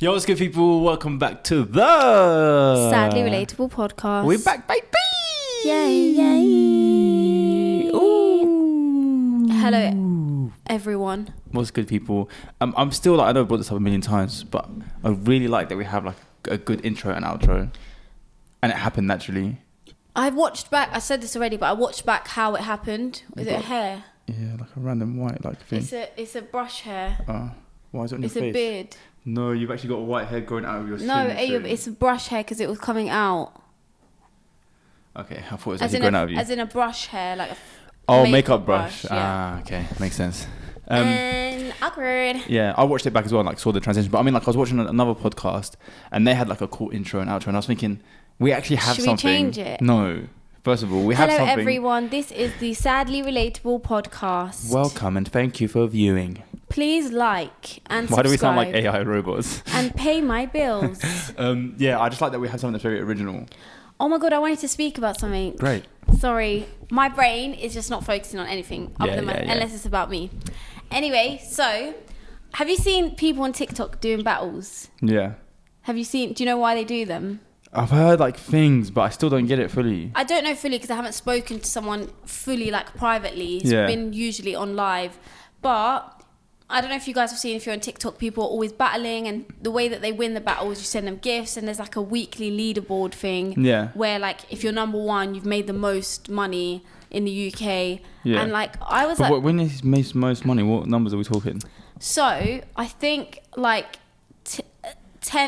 Yo, what's good, people? Welcome back to the Sadly Relatable podcast. We're back, baby! Yay! Ooh. Hello, everyone. What's good, people? I'm still like, I know I've brought this up a million times, but I really like that we have like a good intro and outro, and it happened naturally. I watched back. I said this already, but I watched back how it happened. Is it a hair? Yeah, like a random white like thing. It's a brush hair. Why is it on your face? It's a beard. No, you've actually got a white hair growing out of your skin. No, Ayub, it's a brush hair because it was coming out. Okay, I thought it was actually growing out of you. As in a brush hair, like a makeup brush. Yeah. Okay, makes sense. And awkward. Yeah, I watched it back as well, like saw the transition. But I mean, like I was watching another podcast and they had like a cool intro and outro, and I was thinking, we actually have something. Should we change it? No. First of all, we have something. Hello, everyone. This is the Sadly Relatable podcast. Welcome and thank you for viewing. Please like and subscribe. Why do we sound like AI robots? And pay my bills. Yeah, I just like that we have something that's very original. Oh my God, I wanted to speak about something. Great. Sorry, my brain is just not focusing on anything unless it's about me. Anyway, so have you seen people on TikTok doing battles? Yeah. Do you know why they do them? I've heard like things, but I still don't get it fully. I don't know fully because I haven't spoken to someone fully, like privately. It's been usually on live. But I don't know if you guys have seen, if you're on TikTok, people are always battling, and the way that they win the battles, you send them gifts, and there's like a weekly leaderboard thing. Yeah. Where like if you're number one, you've made the most money in the UK. Yeah. And like I was like, when is most money? What numbers are we talking? So I think like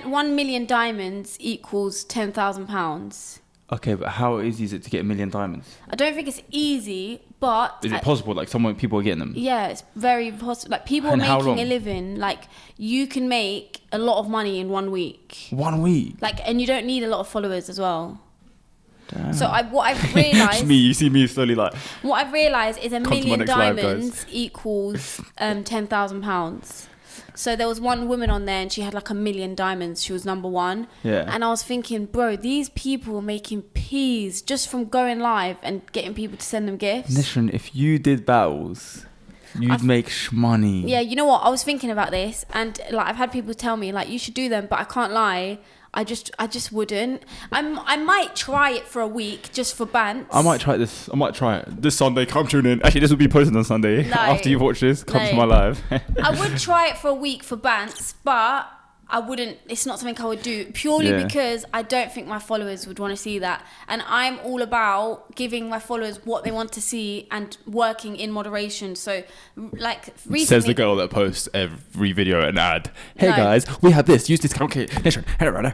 1 million diamonds equals £10,000. Okay, but how easy is it to get 1 million diamonds? I don't think it's easy, but is it possible? Like people are getting them. Yeah, it's very possible. Like people are making a living. Like you can make a lot of money in 1 week. 1 week. Like, and you don't need a lot of followers as well. Damn. So what I've realised... you see me slowly like... What I've realised is 1 million diamonds equals £10,000. So there was one woman on there and she had like 1 million diamonds. She was number one. Yeah. And I was thinking, bro, these people are making peas just from going live and getting people to send them gifts. Listen, if you did battles, you'd make money. Yeah, you know what? I was thinking about this, and like I've had people tell me like you should do them, but I can't lie. I just wouldn't. I might try it for a week just for bants. I might try it this Sunday. Come tune in. Actually, this will be posted on Sunday. No, after you've watched this, come to my live. I would try it for a week for bants, but I wouldn't. It's not something I would do purely because I don't think my followers would want to see that. And I'm all about giving my followers what they want to see and working in moderation. So, like recently, says the girl that posts every video an ad. Hey guys, we have this. Use discount code.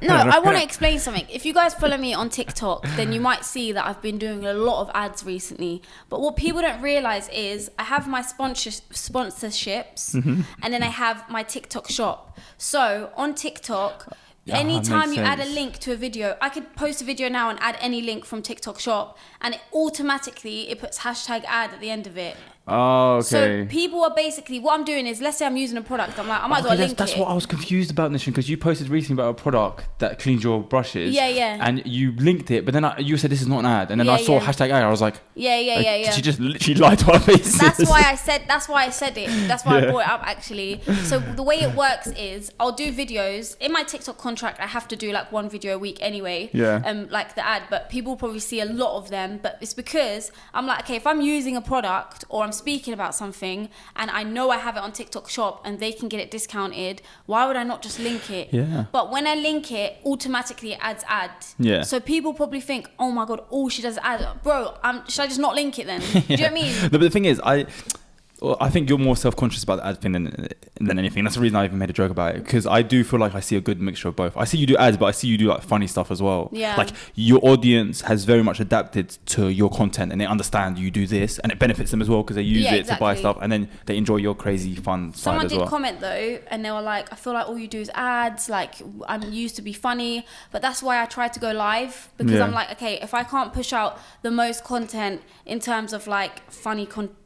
No, I want to explain something. If you guys follow me on TikTok, then you might see that I've been doing a lot of ads recently. But what people don't realize is I have my sponsorships, and then I have my TikTok shop. So on TikTok, anytime you add a link to a video, I could post a video now and add any link from TikTok shop, and it automatically puts hashtag ad at the end of it. Oh, okay. So people are basically, what I'm doing is, let's say I'm using a product, I'm like, I might as well link it. That's what I was confused about, Nishan, because you posted recently about a product that cleans your brushes. Yeah. And you linked it, but then you said this is not an ad, and then I saw hashtag ad. I was like, yeah. She just literally lied to our faces. That's why I said it. That's why I brought it up, actually. So the way it works is, I'll do videos in my TikTok contract. I have to do like 1 video a week anyway. Yeah. Like the ad, but people probably see a lot of them. But it's because I'm like, okay, if I'm using a product or I'm speaking about something and I know I have it on TikTok shop and they can get it discounted, why would I not just link it? Yeah. But when I link it, automatically it adds ad. Yeah. So people probably think, oh my God, all she does is ad. Bro, should I just not link it then? Do you know what I mean? No, but the thing is, I think you're more self-conscious about the ad thing than anything. That's the reason I even made a joke about it, because I do feel like I see a good mixture of both. I see you do ads, but I see you do like funny stuff as well. Yeah. Like your audience has very much adapted to your content, and they understand you do this, and it benefits them as well because they use it to buy stuff, and then they enjoy your crazy fun side as well. Someone did comment though, and they were like, I feel like all you do is ads. Like I'm used to be funny, but that's why I try to go live, because I'm like, okay, if I can't push out the most content in terms of like funny content.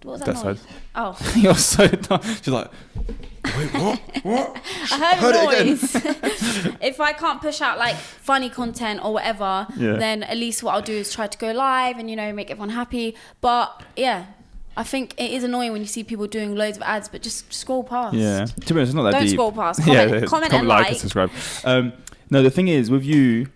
What was that noise? Oh. You're so dumb. She's like, wait, what? I heard a noise. If I can't push out like funny content or whatever, then at least what I'll do is try to go live and, make everyone happy. But yeah, I think it is annoying when you see people doing loads of ads, but just scroll past. Yeah. To be honest, it's not that Don't deep. scroll past. Comment and like. And subscribe. No, the thing is, with you,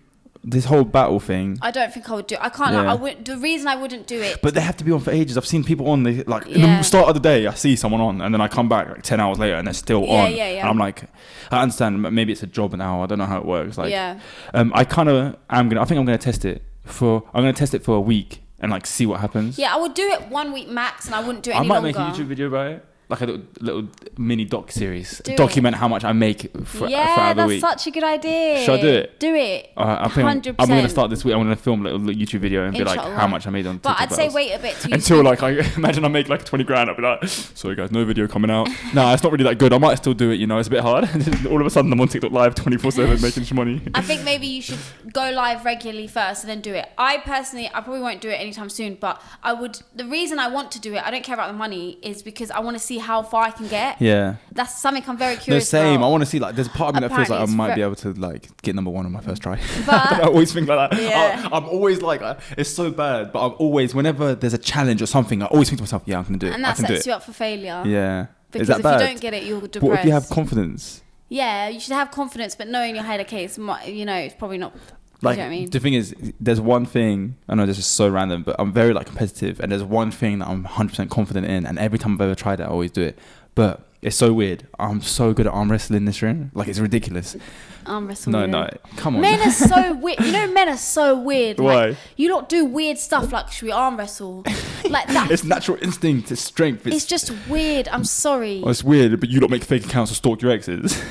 this whole battle thing. I don't think I would do it. I can't lie. The reason I wouldn't do it. But they have to be on for ages. I've seen people on, in the start of the day, I see someone on, and then I come back like 10 hours later and they're still on. And I'm like, I understand, maybe it's a job now. I don't know how it works. Like, I think I'm going to test it for a week and like see what happens. Yeah, I would do it 1 week max, and I wouldn't do it any longer. I might make a YouTube video about it. Like a little mini doc series. Document how much I make for the week. That's such a good idea. Should I do it? Do it. I think 100%. I'm going to start this week. I'm going to film a little YouTube video and be like how much I made on TikTok. But I'd say wait a bit until like I imagine I make like 20 grand. I'll be like, sorry guys, no video coming out. Nah, it's not really that good. I might still do it. It's a bit hard. All of a sudden I'm on TikTok live 24/7 making some money. I think maybe you should go live regularly first and then do it. I probably won't do it anytime soon, but I would. The reason I want to do it, I don't care about the money, is because I want to see how far I can get. Yeah, that's something I'm very curious about. The same. about. I want to see, like, there's a part of me that feels like I might be able to like get number one on my first try. But I always think like that. Yeah. I'm always like, it's so bad, but I'm always, whenever there's a challenge or something, I always think to myself, yeah, I'm gonna do it. And that sets you up for failure. Yeah. Because if you don't get it, you'll depressed. What if you have confidence? Yeah, you should have confidence, but knowing in your head, okay, it's probably not. Like, you know what I mean? The thing is, there's one thing, I know this is so random, but I'm very like competitive, and there's one thing that I'm 100% confident in, and every time I've ever tried it, I always do it. But it's so weird. I'm so good at arm wrestling in this ring. Like, it's ridiculous. Arm wrestling. No, come on. Men are so weird. Men are so weird. Why? Like, you don't do weird stuff like, should we arm wrestle? Like that. It's natural instinct. It's strength. It's just weird. I'm sorry. Well, it's weird, but you don't make fake accounts to stalk your exes.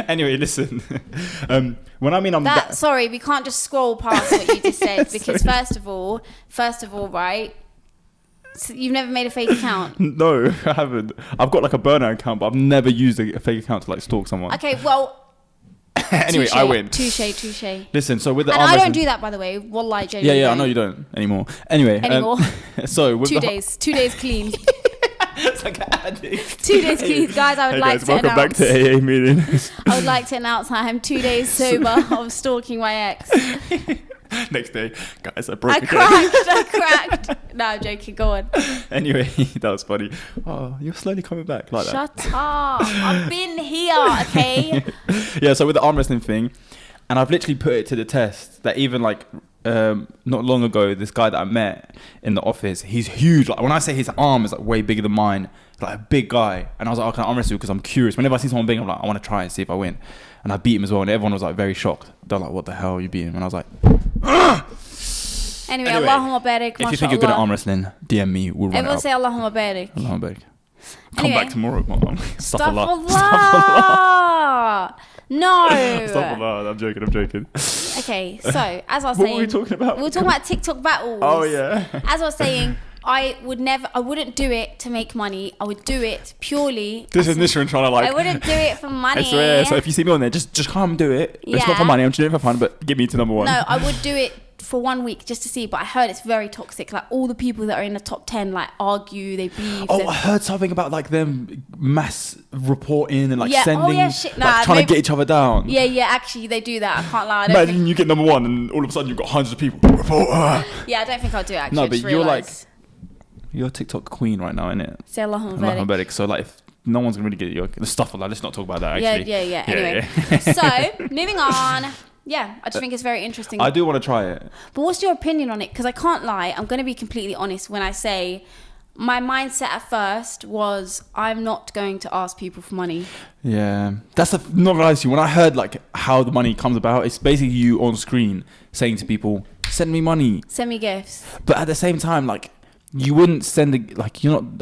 Anyway, listen. When I mean sorry, we can't just scroll past what you just said because first of all, right? So you've never made a fake account? No, I haven't. I've got like a burner account, but I've never used a fake account to like stalk someone. Okay, well. Anyway, touche, I win. Touche. Listen, so with the and I don't do that, by the way. Wallahi, genuinely. Yeah, I know you don't anymore. Anyway. So with 2 days. 2 days clean. It's like an addict. 2 days clean. Guys, I would like to welcome announce. Welcome back to AA meeting. I would like to announce I am 2 days sober of stalking my ex. Next day, guys, I broke again. I cracked. No, I'm joking. Go on. Anyway, that was funny. Oh, you're slowly coming back like Shut that. Shut up. I've been here, okay? Yeah, so with the arm wrestling thing, and I've literally put it to the test that even like not long ago, this guy that I met in the office, he's huge. Like when I say his arm is like way bigger than mine, like a big guy. And I was like, oh, can I arm wrestle? Because I'm curious. Whenever I see someone big, I'm like, I want to try and see if I win. And I beat him as well, and everyone was like very shocked. They're like, what the hell, you beat him? And I was like, Anyway, Allahumma barik. If you think you're good at arm wrestling, DM me. We'll run Everyone say Allahumma barik. Allahumma barik. Come back tomorrow, Mom. Astaghfirullah. No. Astaghfirullah. I'm joking. Okay, so as I was saying, what were we talking about? We were talking about TikTok battles. Oh yeah. As I was saying, I wouldn't do it to make money. I would do it purely. This is Nishan trying to like. I wouldn't do it for money. I swear. So if you see me on there, just come do it. Yeah. It's not for money. I'm just doing it for fun. But get me to number one. No, I would do it for 1 week just to see. But I heard it's very toxic. Like all the people that are in the top 10 like argue, they beef. Oh, I heard something about like them mass reporting and like sending, Nah, trying to get each other down. Yeah. Actually, they do that. I can't lie. Imagine you get number one and all of a sudden you've got hundreds of people. Reporter. Yeah, I don't think I'll do it. Actually, no, but you're like. You're a TikTok queen right now, innit? Say Allahumma barik. So like, if no one's gonna really get your stuff like, let's not talk about that. Actually. Yeah. Anyway, so moving on. Yeah, I just think it's very interesting. I do want to try it. But what's your opinion on it? Because I can't lie. I'm going to be completely honest when I say my mindset at first was I'm not going to ask people for money. Yeah, that's not gonna lie to you. When I heard like how the money comes about, it's basically you on screen saying to people, "Send me money, send me gifts." But at the same time, like. You wouldn't send I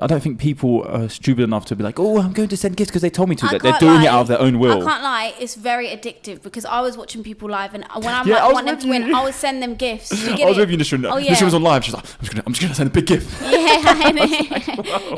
don't think people are stupid enough to be like, oh, I'm going to send gifts because they told me to. They're doing it out of their own will. I can't lie, it's very addictive because I was watching people live and when I want them to win, I would send them gifts. I was with you, Nishan. Oh, yeah. Nishan was on live. She's like, I'm just gonna send a big gift. Yeah, I know. Like,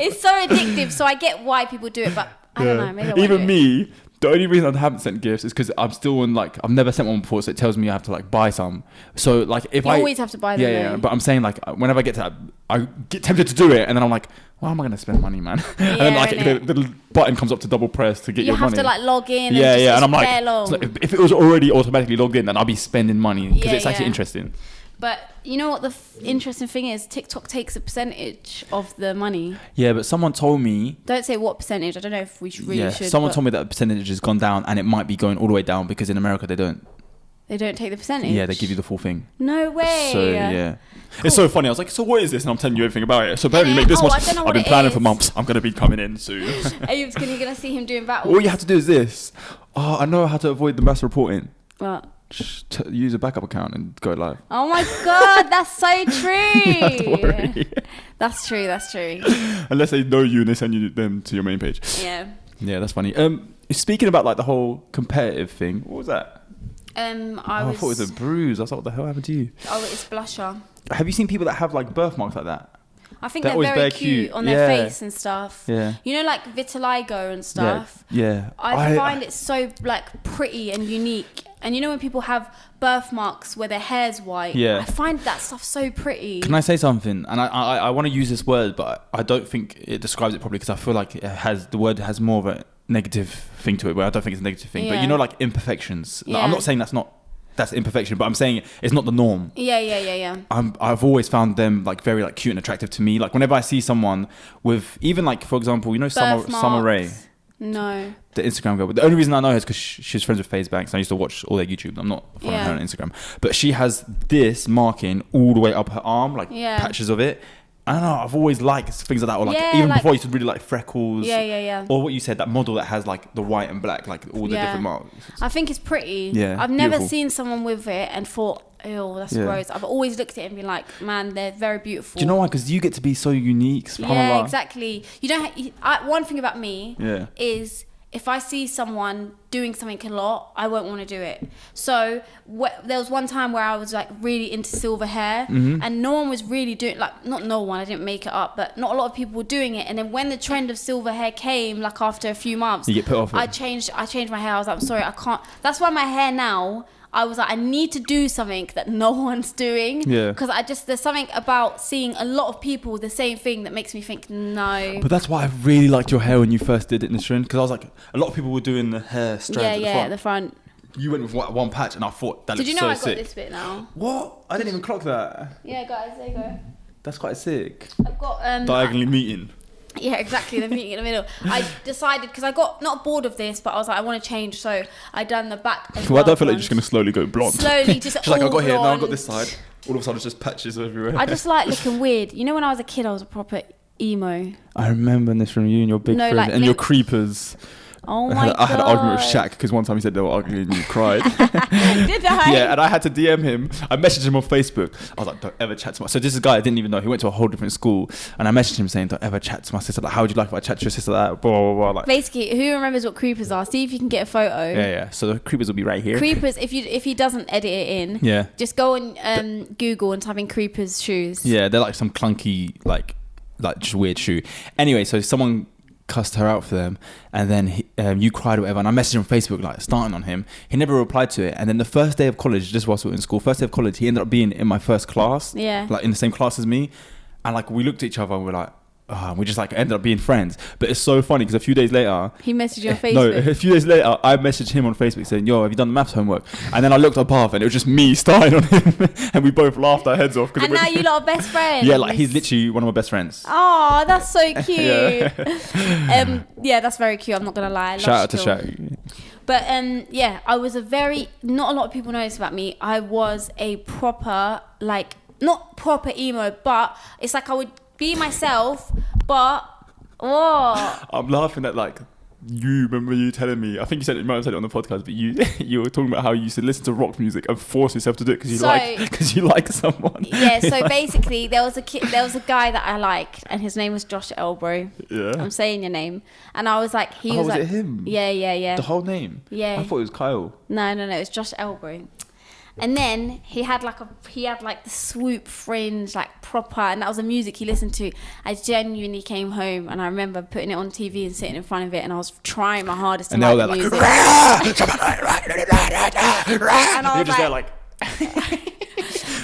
it's so addictive. So I get why people do it, but I don't know. Maybe I won't even me. The only reason I haven't sent gifts is because I'm still on like I've never sent one before, so it tells me I have to like buy some. So like if you always have to buy them. Yeah. But I'm saying like whenever I get to that, I get tempted to do it, and then I'm like, why am I going to spend money, man? And then like the little button comes up to double press to get your money. You have to like log in. Yeah. And I'm like, if it was already automatically logged in, then I'll be spending money because it's actually interesting. But you know what the interesting thing is? TikTok takes a percentage of the money. Yeah, but someone told me... Don't say what percentage. I don't know if we really should. Someone told me that the percentage has gone down, and it might be going all the way down because in America they don't. They don't take the percentage? Yeah, they give you the full thing. No way. So, yeah. Cool. It's so funny. I was like, so what is this? And I'm telling you everything about it. So apparently make this much. I've been planning for months. I'm going to be coming in soon. Ayub's going to see him doing battles. All you have to do is this. Oh, I know how to avoid the mass reporting. What? Just use a backup account and go live. Oh my God, that's so true. You don't have to worry. That's true. Unless they know you and they send you them to your main page. Yeah. Yeah, that's funny. Speaking about like the whole competitive thing, what was that? I thought it was a bruise. I was like, what the hell happened to you? Oh, it's blusher. Have you seen people that have like birthmarks like that? I think they're very cute on their face and stuff. Yeah. You know, like vitiligo and stuff. Yeah. I find it so like pretty and unique. And you know when people have birthmarks where their hair's white? Yeah. I find that stuff so pretty. Can I say something? And I want to use this word, but I don't think it describes it properly because I feel like the word has more of a negative thing to it, where I don't think it's a negative thing. Yeah. But you know, like imperfections. Like, I'm not saying that's imperfection, but I'm saying it's not the norm. Yeah. I've always found them like very like cute and attractive to me. Like whenever I see someone with, even like for example, you know, Summer Rae. No. The Instagram girl. But the only reason I know her is because she's friends with FaZe Banks. I used to watch all their YouTube. I'm not following her on Instagram. But she has this marking all the way up her arm, like patches of it. I don't know, I've always liked things like that. Or like even before, I used to really like freckles. Yeah. Or what you said, that model that has like the white and black, like all the different marks. I think it's pretty. Yeah. I've never seen someone with it and thought, ew, that's gross. I've always looked at it and been like, man, they're very beautiful. Do you know why? Because you get to be so unique. Yeah, exactly. You don't. One thing about me is, if I see someone doing something a lot, I won't want to do it. So there was one time where I was like really into silver hair, and no one was really doing, like, not no one, I didn't make it up, but not a lot of people were doing it. And then when the trend of silver hair came, like after a few months, you get put off it. I changed my hair. I was like, I'm sorry, I can't. That's why my hair now, I was like, I need to do something that no one's doing. Yeah. Because there's something about seeing a lot of people with the same thing that makes me think, no. But that's why I really liked your hair when you first did it in the trend. Because I was like, a lot of people were doing the hair strands at the front. You went with one patch and I thought that looked so sick. Did you know I got this bit now? What? I didn't even clock that. Yeah, guys, there you go. That's quite sick. I've got... diagonally meeting. Yeah, exactly. The meeting in the middle. I decided, because I got not bored of this, but I was like, I want to change. So I done the back. Well, I don't feel like you're just going to slowly go blonde. Slowly, just she's like, I got blonde. here, now I got this side. All of a sudden, it's just patches everywhere. I just like looking weird. You know, when I was a kid, I was a proper emo. I remember this from you and your big friend and your creepers. Oh my God. I had an argument with Shaq because one time he said they were ugly and you cried. Did I? Yeah, and I had to DM him. I messaged him on Facebook. I was like, don't ever chat to my... So this is a guy I didn't even know. He went to a whole different school. And I messaged him saying, don't ever chat to my sister. Like, how would you like if I chat to your sister? That blah, blah, blah. Like, basically, who remembers what creepers are? See if you can get a photo. Yeah. So the creepers will be right here. Creepers, if he doesn't edit it in, just go on Google and type in creepers shoes. Yeah, they're like some clunky, like just weird shoe. Anyway, so someone cussed her out for them, and then you cried or whatever, and I messaged him on Facebook like starting on him. He never replied to it, and then the first day of college, just whilst we were in school, first day of college, he ended up being in my first class, like in the same class as me, and like we looked at each other and we're like, we just like ended up being friends. But it's so funny because a few days later, he messaged you on Facebook. No, a few days later, I messaged him on Facebook saying, "Yo, have you done the maths homework?" And then I looked up and it was just me starting on him, and we both laughed our heads off. And now you lot are best friends. Yeah, like he's literally one of my best friends. Oh, that's so cute. Yeah, that's very cute. I'm not gonna lie. Shout out to Shaq. But I was not a lot of people know this about me. I was a proper, like, not proper emo, but it's like I would be myself, but I'm laughing at like you remember you telling me, I think you might have said it on the podcast, but you were talking about how you used to listen to rock music and force yourself to do it because you like someone. Yeah, so basically there was a guy that I liked and his name was Josh Elbro. Yeah. I'm saying your name. And I was like, was like, it him? Yeah. The whole name? Yeah. I thought it was Kyle. No, it was Josh Elbro. And then he had like the swoop fringe, like proper, and that was the music he listened to. I genuinely came home and I remember putting it on TV and sitting in front of it, and I was trying my hardest to like the music. And I was just there like.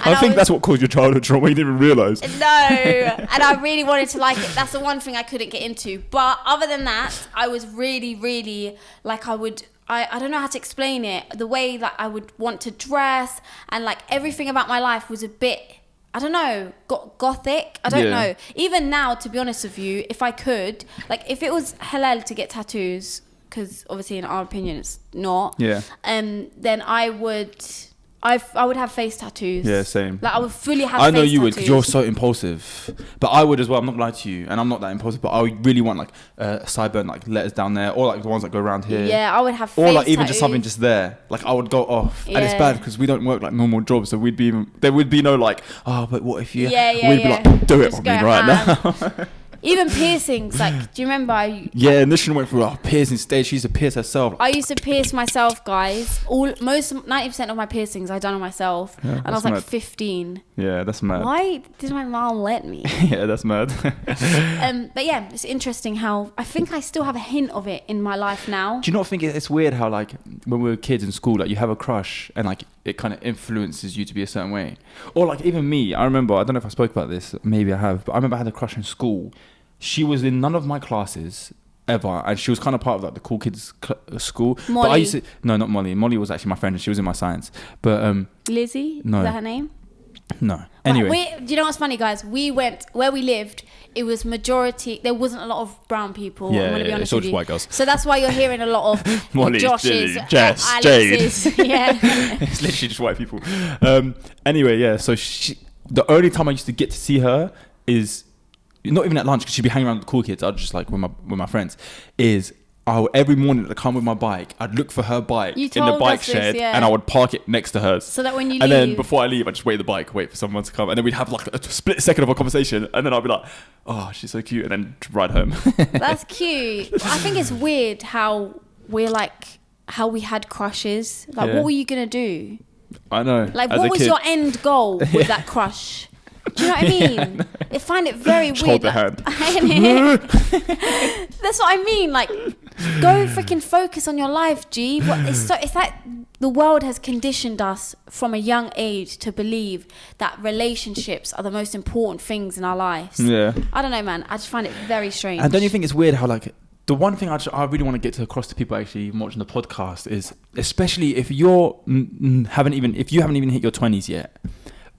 I think that's what caused your childhood trauma. You didn't even realise. No, and I really wanted to like it. That's the one thing I couldn't get into. But other than that, I was really, really like I don't know how to explain it. The way that I would want to dress and like everything about my life was a bit I don't know, gothic. I don't know. Even now, to be honest with you, if I could, like, if it was halal to get tattoos, because obviously in our opinion it's not. Yeah. Then I would have face tattoos. Yeah, same. Like I would fully have. I know face you would, tattoos. because you're so impulsive. But I would as well. I'm not gonna lie to you, and I'm not that impulsive. But I would really want like a sideburn, like letters down there, or like the ones that go around here. Yeah, I would have. Or face like even tattoos. just something just there. Like I would go off, and it's bad because we don't work like normal jobs, so there would be no like, oh, but what if you? We'd be like, do it just on me right now. Even piercings, like, do you remember? Nishan went through a piercing stage. She used to pierce herself. I used to pierce myself, guys. 90% of my piercings I done on myself, and I was like 15. Yeah, that's mad. Why did my mom let me? Yeah, that's mad. But yeah, it's interesting how I think I still have a hint of it in my life now. Do you not think it's weird how like when we were kids in school, like you have a crush and like it kind of influences you to be a certain way? Or like even me, I remember, I don't know if I spoke about this, maybe I have, but I remember I had a crush in school. She was in none of my classes ever, and she was kind of part of like the cool kids school. Molly. But I used to, no, not Molly. Molly was actually my friend, and she was in my science. But Lizzie, no. Is that her name? No. Anyway, do you know what's funny, guys? We went where we lived. It was majority. There wasn't a lot of brown people. Yeah, I'm gonna be honest it's all with just you. white girls. So that's why you're hearing a lot of Molly, Joshes, Jess, Alexes. Jade. Yeah, it's literally just white people. Anyway, yeah. So the only time I used to get to see her is not even at lunch, because she'd be hanging around with the cool kids. I'd just like with my friends. Every morning I'd come with my bike, I'd look for her bike in the bike shed, and I would park it next to hers. So that when you and leave, then before I leave, I'd just wait for someone to come, and then we'd have like a split second of a conversation, and then I'd be like, oh, she's so cute, and then ride home. That's cute. I think it's weird how we had crushes. Like, what were you gonna do? I know. Like, what was your end goal with that crush? Do you know what I mean? I find it very just weird. Hold the like, hand. That's what I mean. Like, go freaking focus on your life, G. It's like the world has conditioned us from a young age to believe that relationships are the most important things in our lives. Yeah. I don't know, man. I just find it very strange. And don't you think it's weird how like the one thing I really want to get across to people actually watching the podcast is, especially if you haven't even hit your 20s yet,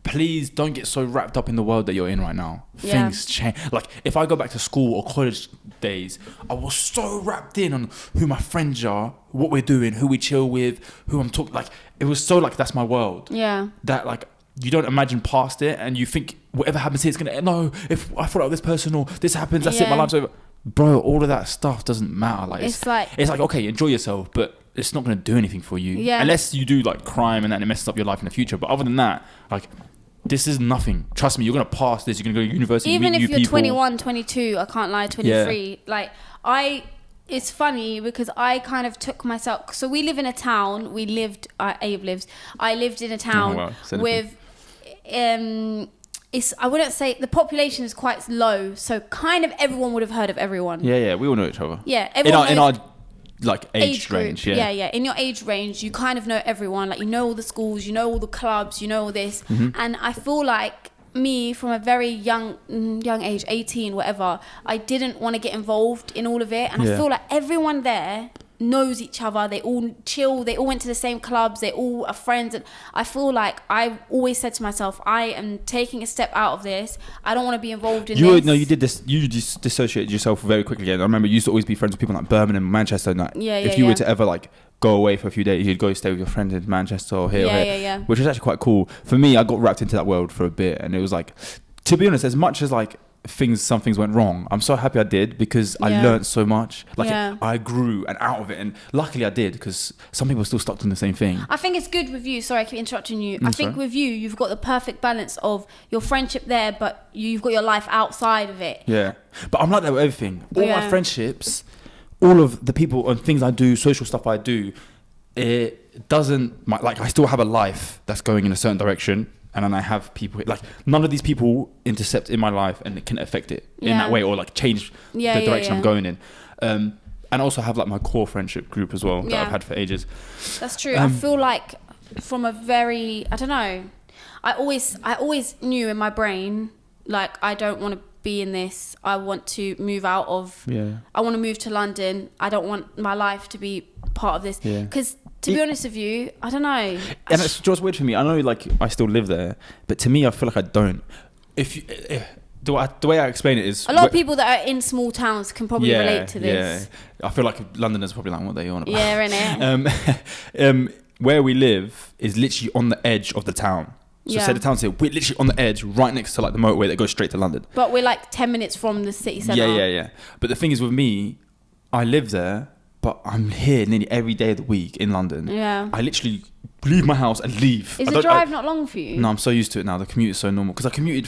please don't get so wrapped up in the world that you're in right now. Yeah. Things change. Like if I go back to school or college days, I was so wrapped in on who my friends are, what we're doing, who we chill with, who I'm talking. Like it was so like that's my world. Yeah. That like you don't imagine past it, and you think whatever happens here is gonna end. No, if I follow this person or this happens, that's it. My life's over. Bro, all of that stuff doesn't matter. Like it's like okay, enjoy yourself, but it's not gonna do anything for you. Yeah. Unless you do like crime and then it messes up your life in the future. But other than that, like this is nothing. Trust me, you're gonna pass this. You're gonna go to university. Even meet if new you're people. 21, 22, I can't lie, 23. Yeah. Like it's funny because I kind of took myself. So we live in a town. We lived. Abe lives. I lived in a town with. I wouldn't say the population is quite low, so kind of everyone would have heard of everyone. Yeah, we all know each other. Yeah, everyone in our like age range. Yeah. In your age range, you kind of know everyone. Like you know all the schools, you know all the clubs, you know all this. Mm-hmm. And I feel like me from a very young age, 18, whatever, I didn't want to get involved in all of it. And I feel like everyone there knows each other, they all chill, they all went to the same clubs, they all are friends, and I feel like I always said to myself, I am taking a step out of this. I don't want to be involved in this. No, you did this. You just dissociated yourself very quickly. And I remember you used to always be friends with people like Birmingham, Manchester, and that. If you were to ever like go away for a few days, you'd go stay with your friends in Manchester or here, which was actually quite cool. For me, I got wrapped into that world for a bit, and it was like, to be honest, as much as like some things went wrong, I'm so happy I did, because I learned so much. Like I grew and out of it, and luckily I did, because some people are still stuck in the same thing. I think it's good with you. Sorry, I keep interrupting you. I think with you, you've got the perfect balance of your friendship there, but you've got your life outside of it. Yeah, but I'm like that with everything. All my friendships, all of the people and things I do, social stuff I do, it doesn't like I still have a life that's going in a certain direction. And then I have people, like, none of these people intercept in my life and it can affect it in that way, or like change the direction I'm going in. And also have like my core friendship group as well that I've had for ages. That's true. I feel like from a very, I don't know, I always knew in my brain, like, I don't want to be in this. I want to move out of, I want to move to London. I don't want my life to be part of this. Because to be honest with you, I don't know. And it's just weird for me. I know, like, I still live there, but to me, I feel like I don't. The way I explain it is... A lot of people that are in small towns can probably relate to this. Yeah. I feel like Londoners probably like, what they on about? Yeah, innit? Where we live is literally on the edge of the town. So say the town's here, we're literally on the edge, right next to like the motorway that goes straight to London. But we're like 10 minutes from the city centre. Yeah. But the thing is with me, I live there, but I'm here nearly every day of the week in London. Yeah. I literally leave my house and leave. Is the drive not long for you? No, I'm so used to it now. The commute is so normal. Because I commuted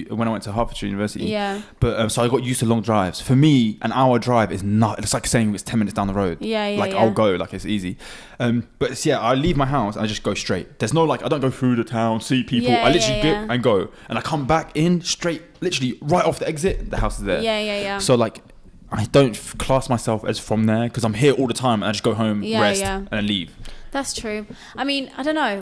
when I went to Hertfordshire University. Yeah. But so I got used to long drives. For me, an hour drive is not... It's like saying it's 10 minutes down the road. Yeah. I'll go. Like, it's easy. But it's, I leave my house and I just go straight. There's no, like, I don't go through the town, see people. I literally get and go. And I come back in straight, literally right off the exit. The house is there. Yeah. So, like... I don't class myself as from there because I'm here all the time and I just go home, rest, and then leave. That's true. I mean, I don't know.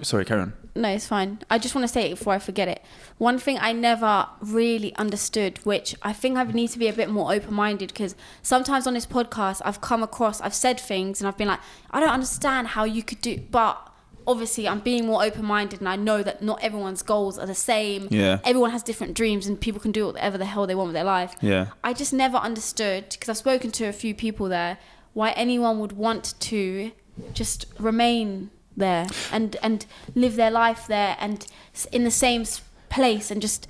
Sorry, carry on. No, it's fine. I just want to say it before I forget it. One thing I never really understood, which I think I need to be a bit more open-minded, because sometimes on this podcast I've said things and I've been like, I don't understand how you could do, but obviously I'm being more open-minded and I know that not everyone's goals are the same. Yeah. Everyone has different dreams and people can do whatever the hell they want with their life. Yeah. I just never understood, because I've spoken to a few people there, why anyone would want to just remain there and live their life there and in the same place and just,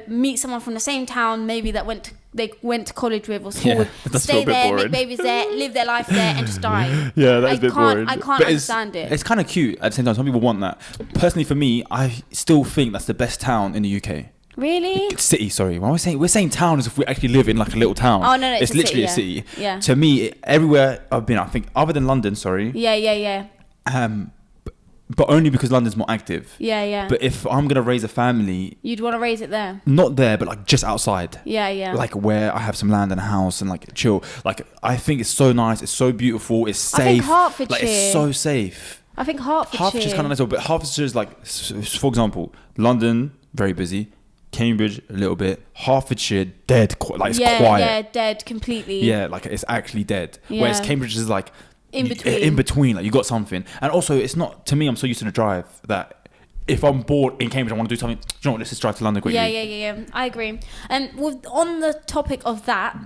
meet someone from the same town maybe that they went to college with or school with, stay there, make babies there, live their life there and just die. Yeah, that's a bit boring. I can't understand it. It's kind of cute at the same time. Some people want that. Personally, for me, I still think that's the best town in the UK. Really? City, sorry. When we're saying town as if we actually live in like a little town. Oh, no, it's literally a city. Yeah. To me, everywhere I've been, I think, other than London, sorry. Yeah. But only because London's more active. Yeah. But if I'm going to raise a family... You'd want to raise it there? Not there, but like just outside. Yeah. Like where I have some land and a house and like chill. Like I think it's so nice. It's so beautiful. It's safe. I think Hertfordshire. Like it's so safe. I think Hertfordshire. Hertfordshire's kind of nice, but Hertfordshire's like, for example, London, very busy. Cambridge, a little bit. Hertfordshire, dead. Like it's quiet. Yeah, dead completely. Yeah, like it's actually dead. Yeah. Whereas Cambridge is like... In between, like you got something. And also it's not, to me, I'm so used to the drive that if I'm bored in Cambridge, I want to do something, do you know what, let's just drive to London quickly. Yeah, I agree. And on the topic of that,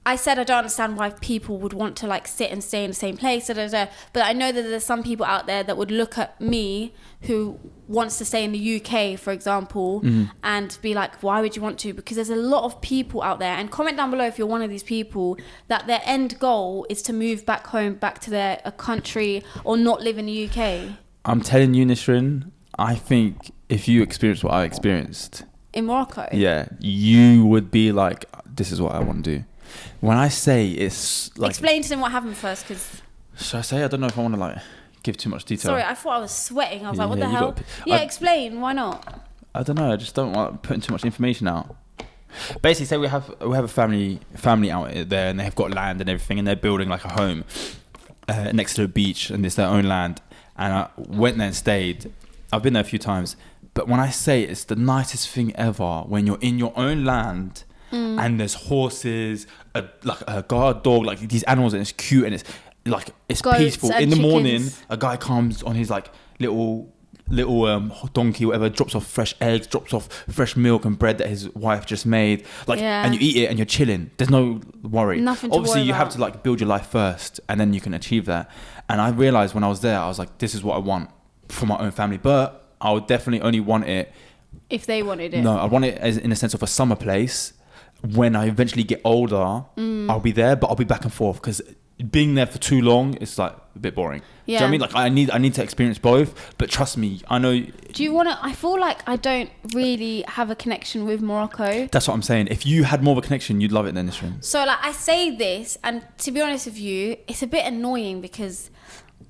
I said I don't understand why people would want to like sit and stay in the same place, but I know that there's some people out there that would look at me who wants to stay in the UK, for example, and be like, why would you want to? Because there's a lot of people out there, and comment down below if you're one of these people, that their end goal is to move back home, back to their country, or not live in the UK. I'm telling you, Nisrin, I think if you experienced what I experienced... In Morocco? Yeah, you would be like, this is what I want to do. When I say it's like... Explain to them what happened first, because... Should I say? I don't know if I want to like give too much detail. Sorry, I thought I was sweating. I was like, what the hell? Explain. Why not? I don't know. I just don't want putting too much information out. Basically, say we have a family out there, and they've got land and everything, and they're building like a home next to a beach, and it's their own land. And I went there and stayed. I've been there a few times, but when I say it's the nicest thing ever, when you're in your own land. And there's horses, a guard dog, like these animals, and it's cute and it's like it's goats peaceful. In the chickens. morning, a guy comes on his like little donkey, whatever, drops off fresh eggs, drops off fresh milk and bread that his wife just made. And you eat it and you're chilling. There's no worry. Nothing to Obviously, worry you about. have to like build your life first, and then you can achieve that. And I realized when I was there, I was like, this is what I want for my own family, but I would definitely only want it if they wanted it. No, I want it as in a sense of a summer place. When I eventually get older, I'll be there, but I'll be back and forth, because being there for too long is like a bit boring. Yeah. Do you know what I mean? Like I need to experience both, but trust me, I know. Do you want to? I feel like I don't really have a connection with Morocco. That's what I'm saying. If you had more of a connection, you'd love it then, Nisrin. So like I say this, and to be honest with you, it's a bit annoying because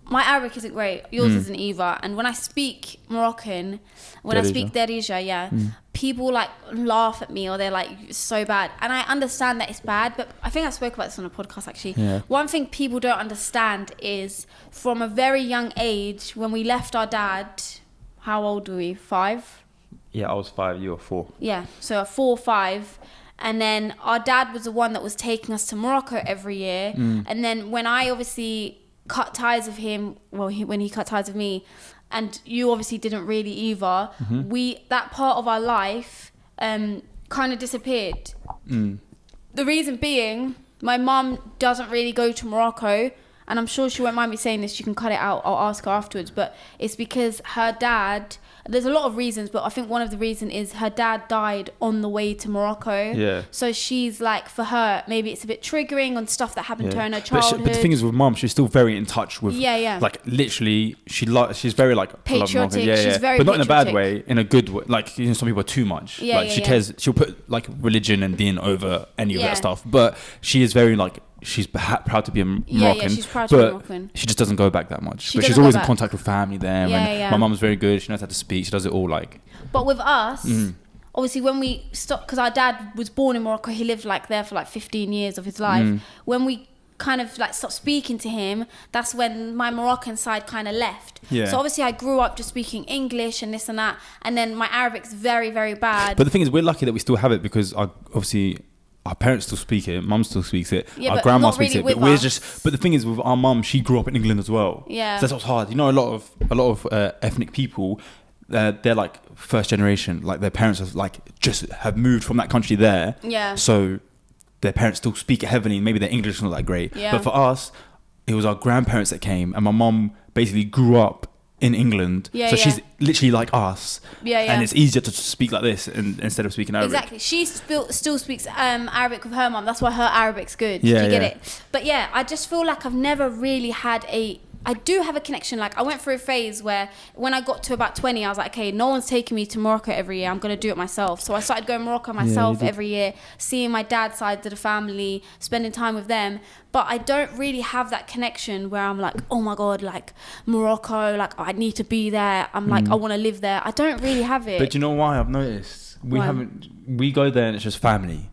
my Arabic isn't great. Yours isn't either. And when I speak Moroccan, when I speak Darija, people like laugh at me, or they're like, it's so bad. And I understand that it's bad, but I think I spoke about this on a podcast actually. Yeah. One thing people don't understand is from a very young age, when we left our dad, how old were we? 5? Yeah, I was 5, you were 4. Yeah, so at 4 or 5, And then our dad was the one that was taking us to Morocco every year. And then when I obviously cut ties with him, when he cut ties with me, and you obviously didn't really either, that part of our life kind of disappeared. The reason being, my mum doesn't really go to Morocco, and I'm sure she won't mind me saying this, you can cut it out, I'll ask her afterwards, but it's because her dad, there's a lot of reasons, but I think one of the reasons is her dad died on the way to Morocco. Yeah. So she's like, for her, maybe it's a bit triggering on stuff that happened to her in her childhood. But the thing is with mum, she's still very in touch with, like literally, she's very like patriotic. She's very but not patriotic. in a bad way, in a good way. Like, you know, some people are too much. She cares. She'll put like religion and deen over any of that stuff. But she is very like, she's proud to be a Moroccan. Yeah, she's proud to be Moroccan. She just doesn't go back that much. But she's always in contact with family there. My mum's very good. She knows how to speak. She does it all like. But with us, obviously when we stopped, because our dad was born in Morocco, he lived like there for like 15 years of his life. When we kind of like stopped speaking to him, that's when my Moroccan side kind of left. So obviously I grew up just speaking English and this and that, and then my Arabic's very, very bad. But the thing is, we're lucky that we still have it, because obviously our parents still speak it, mum still speaks it, our grandma speaks it, but we're just. But the thing is, with our mum, she grew up in England as well. So that's what's hard. You know, a lot of ethnic people, they're like first generation, like their parents have moved from that country there. So their parents still speak it heavily, and maybe their English is not that great. But for us, it was our grandparents that came, and my mum basically grew up in England, so she's literally like us, and it's easier to speak like this instead of speaking Arabic. Exactly, she still speaks Arabic with her mum. That's why her Arabic's good. Do you get it? But I just feel like I've never really had I do have a connection. Like, I went through a phase where when I got to about 20, I was like, okay, no one's taking me to Morocco every year, I'm going to do it myself. So I started going to Morocco myself every year, seeing my dad's side of the family, spending time with them. But I don't really have that connection where I'm like, oh my God, like Morocco, like I need to be there. I'm like, I want to live there. I don't really have it. But do you know why I've noticed? We go there and it's just family.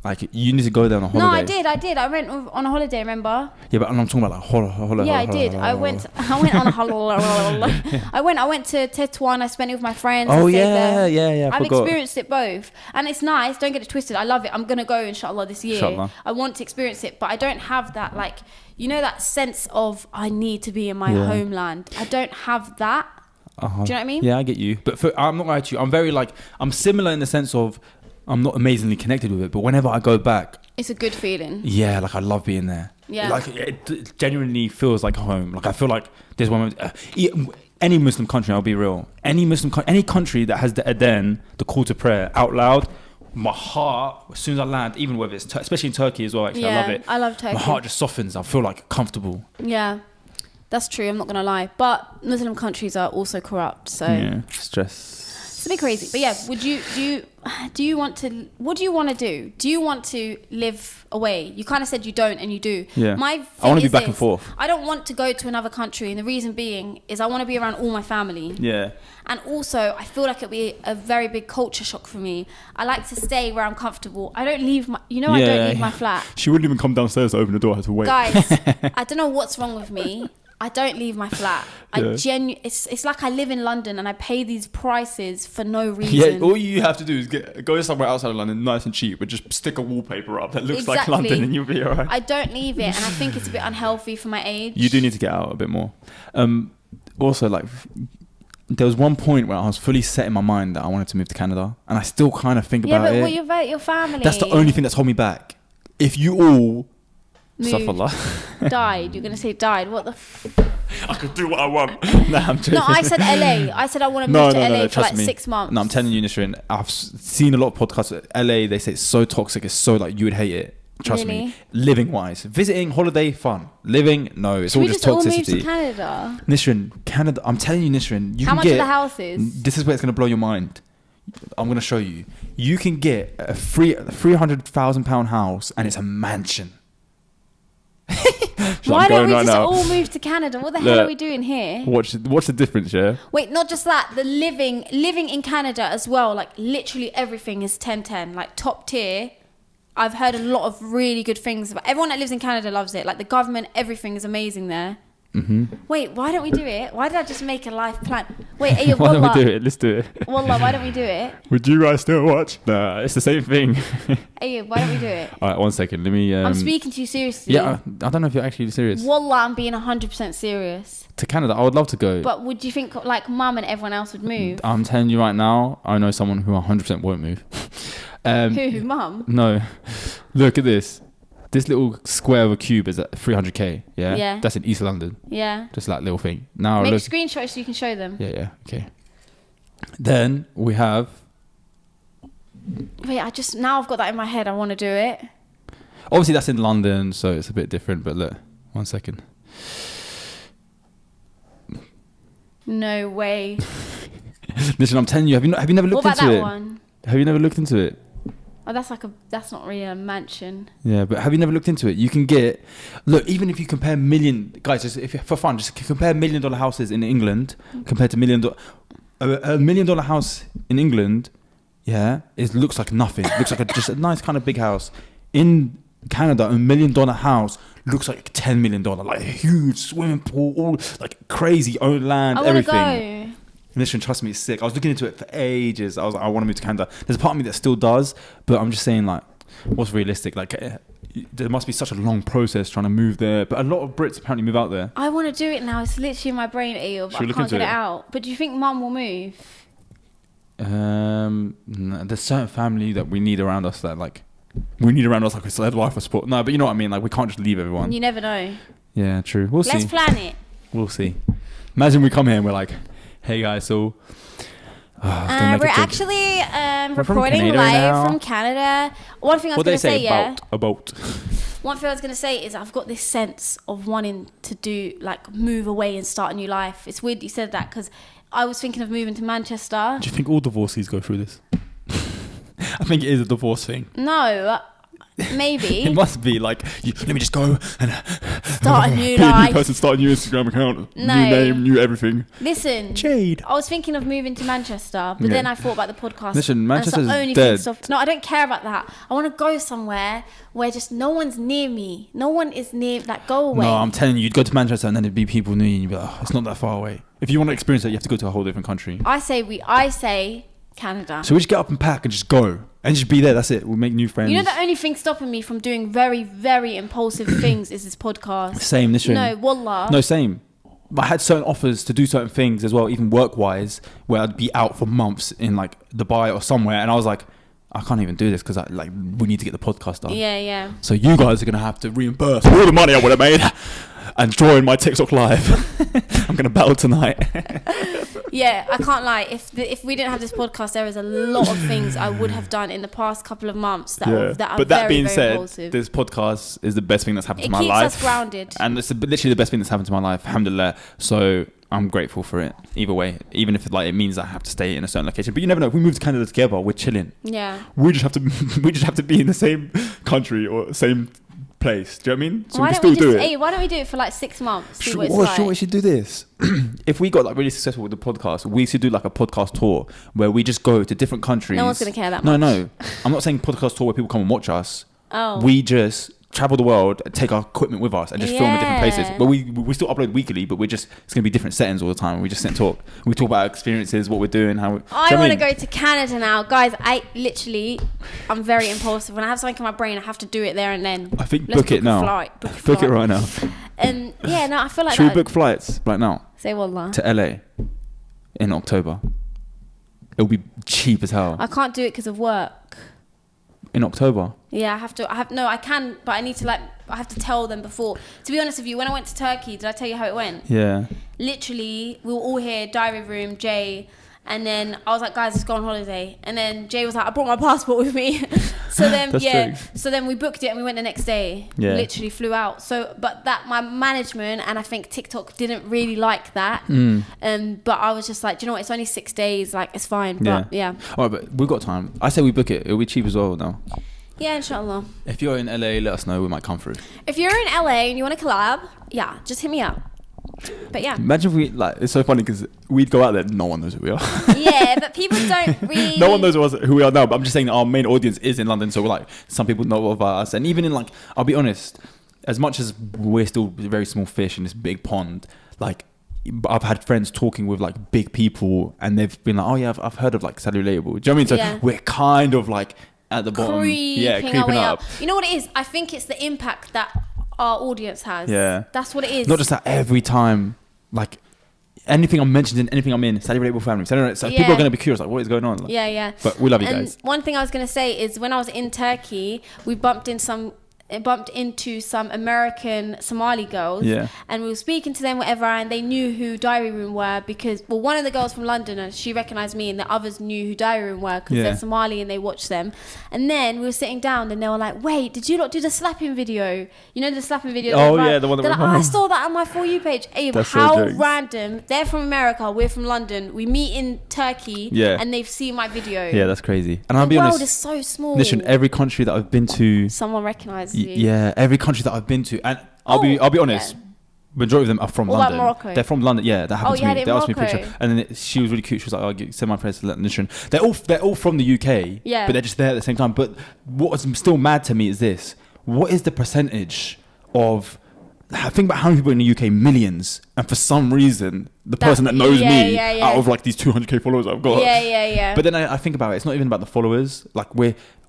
Like, you need to go there on a holiday. No, I did. I went on a holiday, remember? Yeah, but I'm talking about like holiday. Yeah, I did. I went on a holiday. I went to Tetuan. I spent it with my friends. Oh, yeah. I've experienced it both. And it's nice. Don't get it twisted. I love it. I'm going to go, inshallah, this year. Inshallah. I want to experience it. But I don't have that, like, you know, that sense of I need to be in my homeland. I don't have that. Do you know what I mean? Yeah, I get you. But I'm not going to you. I'm very like, I'm similar in the sense of, I'm not amazingly connected with it, but whenever I go back, it's a good feeling. Yeah, like I love being there. Yeah, like it genuinely feels like home. Like I feel like there's one. Any Muslim country, I'll be real. Any country that has the adhan, the call to prayer out loud, my heart, as soon as I land, even whether it's especially in Turkey as well. Actually, I love it. I love Turkey. My heart just softens. I feel like comfortable. Yeah, that's true. I'm not gonna lie, but Muslim countries are also corrupt. So stress. It's a bit crazy, but do you want to? What do you want to do? Do you want to live away? You kind of said you don't, and you do. Yeah. My thing I want to be back and forth. I don't want to go to another country, and the reason being is I want to be around all my family. Yeah. And also, I feel like it'd be a very big culture shock for me. I like to stay where I'm comfortable. I don't leave my, I don't leave my flat. She wouldn't even come downstairs to open the door. I had to wait. Guys, I don't know what's wrong with me. I don't leave my flat. It's like I live in London and I pay these prices for no reason. Yeah, all you have to do is go somewhere outside of London, nice and cheap, but just stick a wallpaper up that looks like London and you'll be alright. I don't leave it, and I think it's a bit unhealthy for my age. You do need to get out a bit more. Also, like, there was one point where I was fully set in my mind that I wanted to move to Canada, and I still kind of think about it. Yeah, but what your family? That's the only thing that's holding me back. If you all died, you're gonna say died. What the? I could do what I want. Nah, I'm joking. No, I said LA. I said I want to move to LA for like 6 months. No, I'm telling you, Nisrin, I've seen a lot of podcasts at LA. They say it's so toxic. It's so like you would hate it. Trust me. Living wise, visiting, holiday, fun. Living, no, it's all just toxicity. We just all move to Canada. Nisrin, Canada. I'm telling you, Nisrin, how much are the houses? This is where it's gonna blow your mind. I'm gonna show you. You can get a £300,000 house, and it's a mansion. Why don't we just all move to Canada? What the hell are we doing here? What's the difference, yeah? Wait, not just that. The living in Canada as well. Like literally everything is 10/10. Like top tier. I've heard a lot of really good things about. Everyone that lives in Canada loves it. Like the government, everything is amazing there. Wait, why don't we do it? Why did I just make a life plan? Wait, Ayo, why don't we do it? Let's do it. Wallah, why don't we do it? Would you guys still watch? Nah, it's the same thing. Ayo, why don't we do it? All right, 1 second. Let me... I'm speaking to you seriously. Yeah, I don't know if you're actually serious. Wallah, I'm being 100% serious. To Canada, I would love to go. But would you think like mum and everyone else would move? I'm telling you right now, I know someone who 100% won't move. Who, mum? No. Look at this. This little square of a cube is at 300k. Yeah. Yeah. That's in East London. Yeah. Just that little thing. Now make screenshots so you can show them. Yeah. Okay. Then we have. Wait, now I've got that in my head. I want to do it. Obviously, that's in London, so it's a bit different. But look, 1 second. No way. Listen, I'm telling you. Have you never looked into it? What about that one? Have you never looked into it? Oh, that's not really a mansion. Yeah, but have you never looked into it? You can get, look, even if you compare guys, just for fun, just compare $1 million houses in England compared to $1 million house in England. Yeah, it looks like nothing. It looks like just a nice kind of big house. In Canada, $1 million house looks like $10 million, like a huge swimming pool, all like crazy own land, everything. I want to go. Listen, trust me, it's sick. I was looking into it for ages. I was like, I want to move to Canada. There's a part of me that still does, but I'm just saying, like, what's realistic? Like, there must be such a long process trying to move there. But a lot of Brits apparently move out there. I want to do it now. It's literally in my brain, Eel, but I can't get it out. But do you think mum will move? There's certain family that we need around us that, like, a sled wife or support. No, but you know what I mean? Like, we can't just leave everyone. You never know. Yeah, true. We'll see. Let's plan it. We'll see. Imagine we come here and we're like, hey guys, so we're actually recording live from Canada. One thing I was going to say, one thing I was going to say is I've got this sense of wanting to do, like, move away and start a new life. It's weird you said that because I was thinking of moving to Manchester. Do you think all divorcees go through this? I think it is a divorce thing. No. Maybe it must be like let me just go and start a new life. Person, start a new Instagram account, no. New name, new everything. Listen, Jade. I was thinking of moving to Manchester, but then I thought about the podcast. Listen, Manchester's dead. No, I don't care about that. I want to go somewhere where just no one's near me. No one is near. Like, go away. No, I'm telling you, you'd go to Manchester and then there'd be people near you, and you'd be like, oh, it's not that far away. If you want to experience it, you have to go to a whole different country. I say Canada. So we just get up and pack and just go. And just be there, that's it. We'll make new friends. You know, the only thing stopping me from doing very, very impulsive things is this podcast. Same, this No, wallah. No, same. I had certain offers to do certain things as well, even work-wise, where I'd be out for months in like Dubai or somewhere. And I was like, I can't even do this because we need to get the podcast done. Yeah. So you guys are going to have to reimburse all the money I would have made and join my TikTok live. I'm going to battle tonight. Yeah, I can't lie. If we didn't have this podcast, there is a lot of things I would have done in the past couple of months that are but that very, being very said, impulsive. This podcast is the best thing that's happened to my life. It keeps us grounded. And it's literally the best thing that's happened to my life, alhamdulillah. So I'm grateful for it either way, even if it means I have to stay in a certain location. But you never know. If we move to Canada together, we're chilling. Yeah. We just have to be in the same country or same place. Do you know what I mean? So we can still do it. Hey, why don't we do it for like 6 months? Sure, we should do this. If we got really successful with the podcast, we should do like a podcast tour where we just go to different countries. No one's gonna care that much. No. I'm not saying podcast tour where people come and watch us. Oh. We just travel the world, take our equipment with us, and just film in different places. But we still upload weekly, but it's gonna be different settings all the time. We just sit and talk. We talk about our experiences, what we're doing, how. I want to go to Canada now, guys. I'm very impulsive. When I have something in my brain, I have to do it there and then. I think book it now. Book it right now. I feel like. Should we book flights right now? Say wallah. To LA in October. It'll be cheap as hell. I can't do it because of work. In October? Yeah, I can, but I need to I have to tell them before. To be honest with you, when I went to Turkey, did I tell you how it went? Yeah. Literally, we were all here, diary room, Jay, and then I was like, guys, let's go on holiday. And then Jay was like, I brought my passport with me. So then we booked it and we went the next day. Yeah. Literally flew out. So, but my management and I think TikTok didn't really like that. But I was just like, do you know what? It's only 6 days. Like, it's fine. But yeah. All right, but we've got time. I say we book it. It'll be cheap as well now. Yeah, inshallah. If you're in LA, let us know. We might come through. If you're in LA and you want to collab, yeah, just hit me up. But yeah. Imagine if we, it's so funny because we'd go out there, no one knows who we are. Yeah, but people don't really. No one knows who we are now, but I'm just saying that our main audience is in London. So some people know of us. And even in I'll be honest, as much as we're still very small fish in this big pond, like I've had friends talking with like big people and they've been like, oh yeah, I've heard of like Sadly Relatable. Do you know what I mean? So we're kind of like at the bottom, creeping up. You know what it is? I think it's the impact that our audience has. Yeah, that's what it is. Not just that every time, like anything I'm mentioning, anything I'm in, Sadly Relatable family. So people are going to be curious, like what is going on? Like, yeah. But we love you guys. One thing I was going to say is when I was in Turkey, we bumped into some American Somali girls, and we were speaking to them, whatever, and they knew who Diary Room were because, well, one of the girls from London, and she recognised me, and the others knew who Diary Room were because they're Somali and they watched them. And then we were sitting down and they were like, wait, did you not do the slapping video? You know the slapping video? The one that like, I saw that on my For You page. Abe, how random. They're from America, we're from London. We meet in Turkey and they've seen my video. Yeah, that's crazy. And I'll be honest, the world is so small. Listen, every country that I've been to, someone recognises you. Yeah, every country that I've been to, and I'll be honest, majority of them are from London. Morocco? They're from London. Yeah, that happened to me. They asked me a Morocco? picture, and then she was really cute. She was like, "Oh, send my prayers to that nation." They're all from the UK. Yeah, but they're just there at the same time. But what's still mad to me is this: what is the percentage of? Think about how many people in the UK, millions, and for some reason, the person that knows me out of like these 200k followers I've got. Yeah. But then I think about it, it's not even about the followers. Like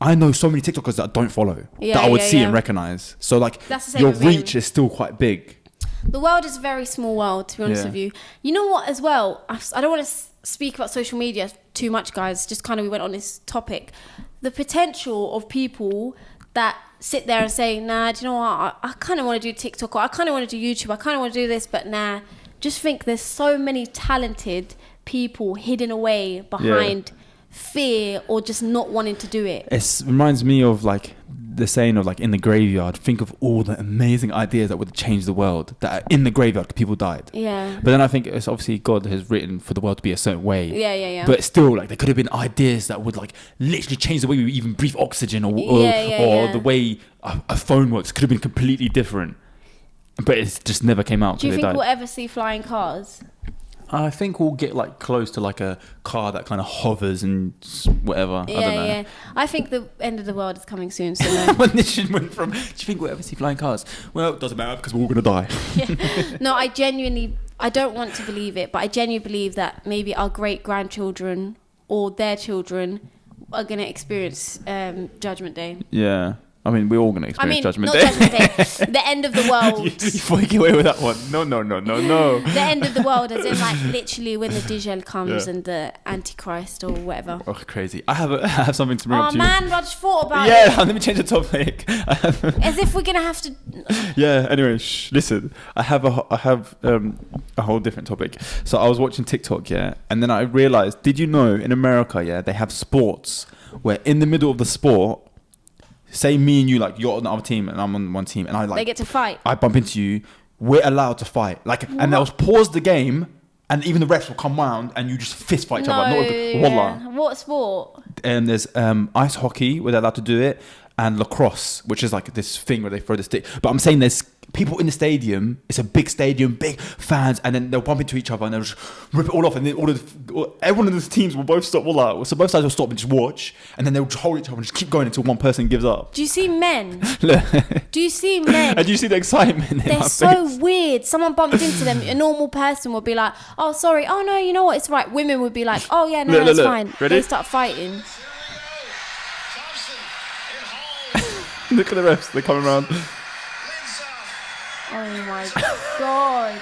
I know so many TikTokers that I don't follow that I would see and recognize. So like your reach is still quite big. The world is a very small world, to be honest with you. You know what, as well, I don't want to speak about social media too much, guys. Just kind of we went on this topic. The potential of people that sit there and say, nah, do you know what, I kind of want to do TikTok, or I kind of want to do YouTube, I kind of want to do this, but nah. Just think there's so many talented people hidden away behind fear or just not wanting to do it. It reminds me of like the saying of like in the graveyard, think of all the amazing ideas that would change the world that are in the graveyard because people died. Yeah. But then I think it's obviously God has written for the world to be a certain way. Yeah. But still, like there could have been ideas that would like literally change the way we even breathe oxygen or the way a phone works. Could have been completely different. But it just never came out. Do you think we'll ever see flying cars? I think we'll get like close to like a car that kind of hovers and whatever. I don't know. Yeah. I think the end of the world is coming soon. So no. When this shit went from, do you think we'll ever see flying cars? Well, it doesn't matter because we're all gonna die. No, I don't want to believe it, but I genuinely believe that maybe our great grandchildren or their children are gonna experience Judgment Day. Yeah. I mean, we're all going to experience Judgment Day. Judgment Day. The end of the world. You thought you get away with that one. No. The end of the world, as in like literally when the Dajjal comes and the Antichrist or whatever. Oh, crazy. I have something to bring up to you. Oh man, I just thought about it. Yeah, let me change the topic. As if we're going to have to... Yeah, anyway, listen. I have a whole different topic. So I was watching TikTok, and then I realized, did you know in America, they have sports where in the middle of the sport, say me and you, like you're on the other team and I'm on one team, and they get to fight. I bump into you. We're allowed to fight. And they'll pause the game, and even the refs will come round and you just fist fight each other. Wallah. What sport? And there's ice hockey where they're allowed to do it, and lacrosse, which is like this thing where they throw the stick. But I'm saying there's people in the stadium. It's a big stadium, big fans, and then they'll bump into each other and they'll just rip it all off. And then everyone in those teams will both stop. So both sides will stop and just watch, and then they'll just hold each other and just keep going until one person gives up. Do you see men? Do you see men? And do you see the excitement? They're so weird. Someone bumped into them. A normal person would be like, "Oh, sorry. Oh no, you know what? It's right." Women would be like, "Oh yeah, no, it's fine." Ready? They start fighting. Look at the refs. They're coming around. Oh my god.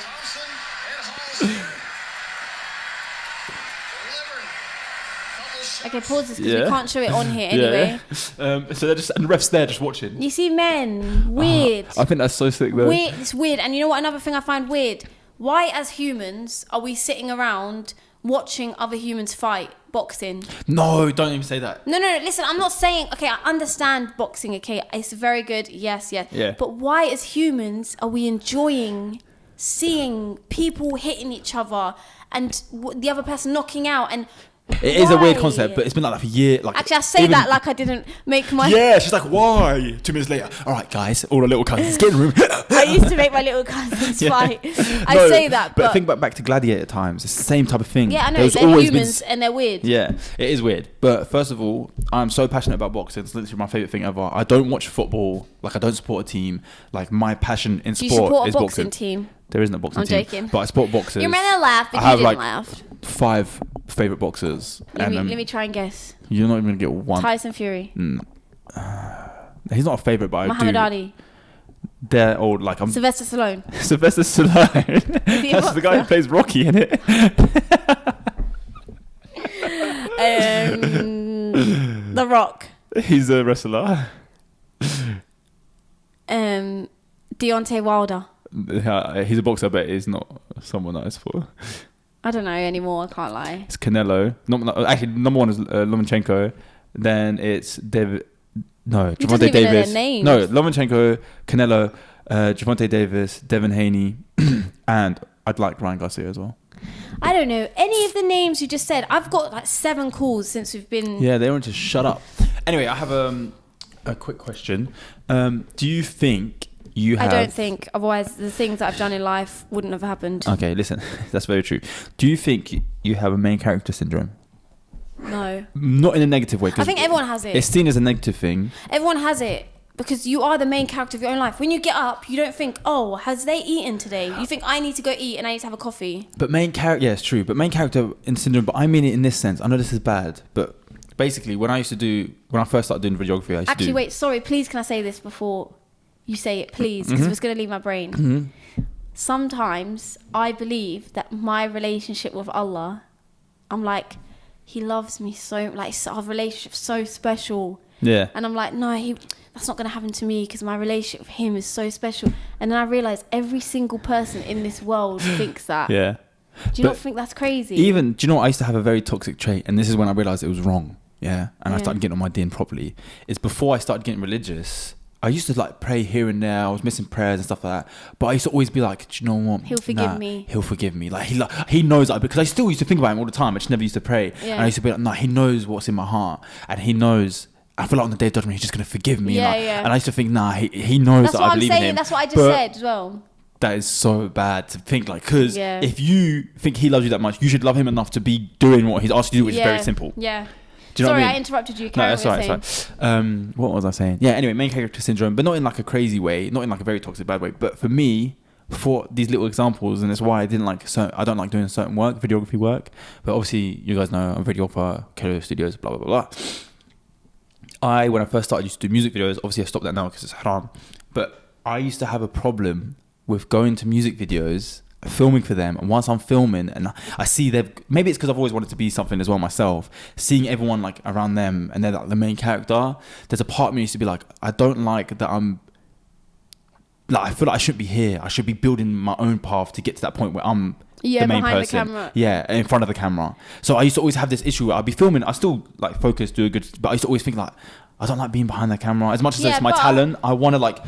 Okay, pause this because we can't show it on here anyway. So they're just, and the ref's there just watching. You see men. Weird. I think that's so sick though. It's weird. And you know what, another thing I find weird? Why as humans are we sitting around watching other humans fight boxing? No, don't even say that. No, listen, I'm not saying, okay, I understand boxing, okay, it's very good, yes. Yeah. But why as humans are we enjoying seeing people hitting each other and the other person knocking out? And It is a weird concept, but it's been like a year. Like, actually, I say that like I didn't make my... Yeah, she's like, why? 2 minutes later, all right, guys, all the little cousins, get in the room. I used to make my little cousins fight. I say that, but think back to Gladiator times. It's the same type of thing. Yeah, I know. They're humans and they're weird. Yeah, it is weird. But first of all, I'm so passionate about boxing. It's literally my favourite thing ever. I don't watch football. Like, I don't support a team. Like, my passion in sport is boxing. Do you support a boxing team? There isn't a boxing team. I'm joking. But I support boxers. You're meant to laugh, but you didn't laugh. 5 favourite boxers. Let me try and guess. You're not even going to get one. Tyson Fury. He's not a favourite, but Muhammad Ali. They're old. Like, I'm Sylvester Stallone. Sylvester Stallone. That's the guy who plays Rocky, in it? The Rock. He's a wrestler. Deontay Wilder. He's a boxer, but he's not someone that I support. I don't know anymore. I can't lie. It's Canelo. Actually, number 1 is Lomachenko. Then it's Javante Davis. No, Lomachenko, Canelo, Javante Davis, Devin Haney, and I'd like Ryan Garcia as well. I don't know any of the names you just said. I've got like 7 calls since we've been... Yeah, they want to shut up. Anyway, I have a quick question. Do you think you have... I don't think. Otherwise, the things that I've done in life wouldn't have happened. Okay, listen. That's very true. Do you think you have a main character syndrome? No. Not in a negative way. I think everyone has it. It's seen as a negative thing. Everyone has it. Because you are the main character of your own life. When you get up, you don't think, oh, has they eaten today? You think, I need to go eat and I need to have a coffee. But main character... Yeah, it's true. But main character in syndrome... But I mean it in this sense. I know this is bad. But basically, when I first started doing videography, I used to do... Actually, wait. Sorry. Please, can I say this before you say it? Please. Because it's going to leave my brain. Mm-hmm. Sometimes I believe that my relationship with Allah... I'm like... He loves me so... Like, our relationship's so special. Yeah. And I'm like, no, that's not going to happen to me because my relationship with him is so special. And then I realised every single person in this world thinks that. Yeah. Do you not think that's crazy? Do you know what? I used to have a very toxic trait, and this is when I realised it was wrong. Yeah. And I started getting on my din properly. It's before I started getting religious. I used to like pray here and there. I was missing prayers and stuff like that. But I used to always be like, do you know what? He'll forgive me. He'll forgive me. Like he knows that, because I still used to think about him all the time. I just never used to pray. Yeah. And I used to be like, no, he knows what's in my heart, and he knows. I feel like on the day of judgment, he's just going to forgive me. Yeah, And I used to think, nah, he knows that I believe in him. That's what I just said as well. That is so bad to think, like, because if you think he loves you that much, you should love him enough to be doing what he's asked you to do, which is very simple. Yeah. Do you know what I mean? I interrupted you. No, that's right. What was I saying? Yeah, anyway, main character syndrome, but not in like a crazy way, not in like a very toxic bad way. But for me, for these little examples, and it's why I don't like doing certain work, videography work. But obviously, you guys know I'm a videographer, Kilo Studios, blah, blah, blah, blah. When I first started, used to do music videos. Obviously, I stopped that now because it's haram. But I used to have a problem with going to music videos, filming for them, and once I'm filming and I see them, maybe it's because I've always wanted to be something as well myself, seeing everyone like around them and they're like the main character, there's a part of me used to be like, I don't like that I'm like, I feel like I shouldn't be here. I should be building my own path to get to that point where I'm the main person. The camera. Yeah, in front of the camera. So I used to always have this issue where I'd be filming, I still like focus, do a good, but I used to always think like, I don't like being behind the camera. As much as it's my talent, I want to like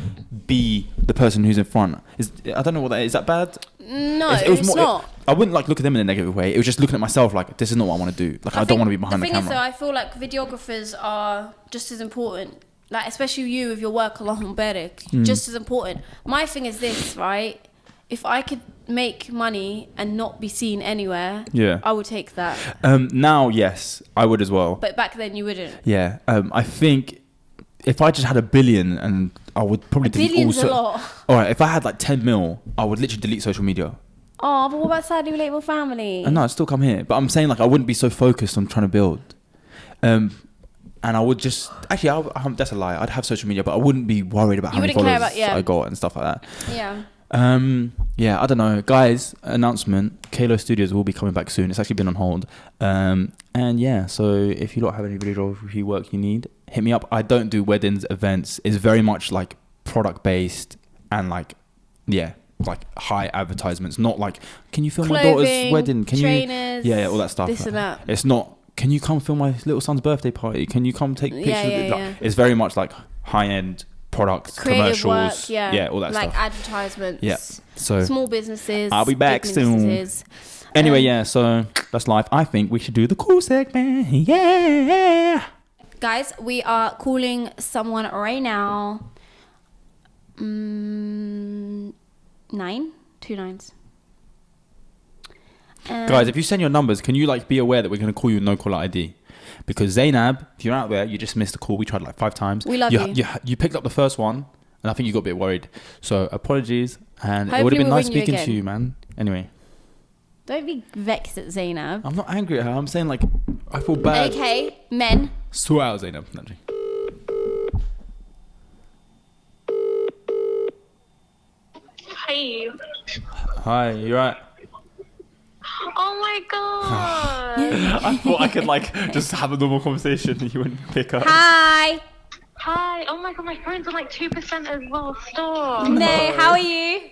be the person who's in front. I don't know what that is. Is that bad? No, it's not. I wouldn't like look at them in a negative way. It was just looking at myself like, this is not what I want to do. Like, I don't want to be behind the camera. The thing is though, I feel like videographers are just as important. Like, especially you with your work, Allahumma barik, just as important. My thing is this, right? If I could make money and not be seen anywhere, I would take that. Now, yes, I would as well. But back then, you wouldn't. Yeah, I think if I just had 1 billion, and I would probably delete billion's a lot. All right, if I had like 10 mil, I would literally delete social media. Oh, but what about Sadly Relatable Family? No, I'd still come here. But I'm saying like I wouldn't be so focused on trying to build. And I would just... Actually, that's a lie. I'd have social media, but I wouldn't be worried about how many followers I got and stuff like that. Yeah. I don't know. Guys, announcement. Kalo Studios will be coming back soon. It's actually been on hold. And yeah, so if you don't have any videography work you need, hit me up. I don't do weddings, events. It's very much like product-based and like, yeah, like high advertisements. Not like, can you film my daughter's wedding? Can trainers, you... Yeah, all that stuff. This and that. It's not... Can you come film my little son's birthday party? Can you come take pictures? Yeah. It's very much like high-end products, creative commercials. Work, all that like stuff. advertisements. Yeah. So small businesses. I'll be back soon. Anyway, yeah, so that's life. I think we should do the call segment. Yeah. Guys, we are calling someone right now. 9? 2 9s. Guys, if you send your numbers, can you like be aware that we're going to call you no caller ID? Because Zainab, if you're out there, you just missed the call. We tried like 5 times. We love you. You picked up the first one, and I think you got a bit worried. So apologies, and Hopefully it would have been we'll nice ring you speaking again. to you, man. Anyway. Don't be vexed at Zainab. I'm not angry at her. I'm saying like, I feel bad. Okay, men. Swear out, Zainab. No, Hey. hi, you right? Oh my god. I thought I could like just have a normal conversation and you wouldn't pick up. Hi. Hi. Oh my god, my phone's on like 2% as well. Stop. No, how are you?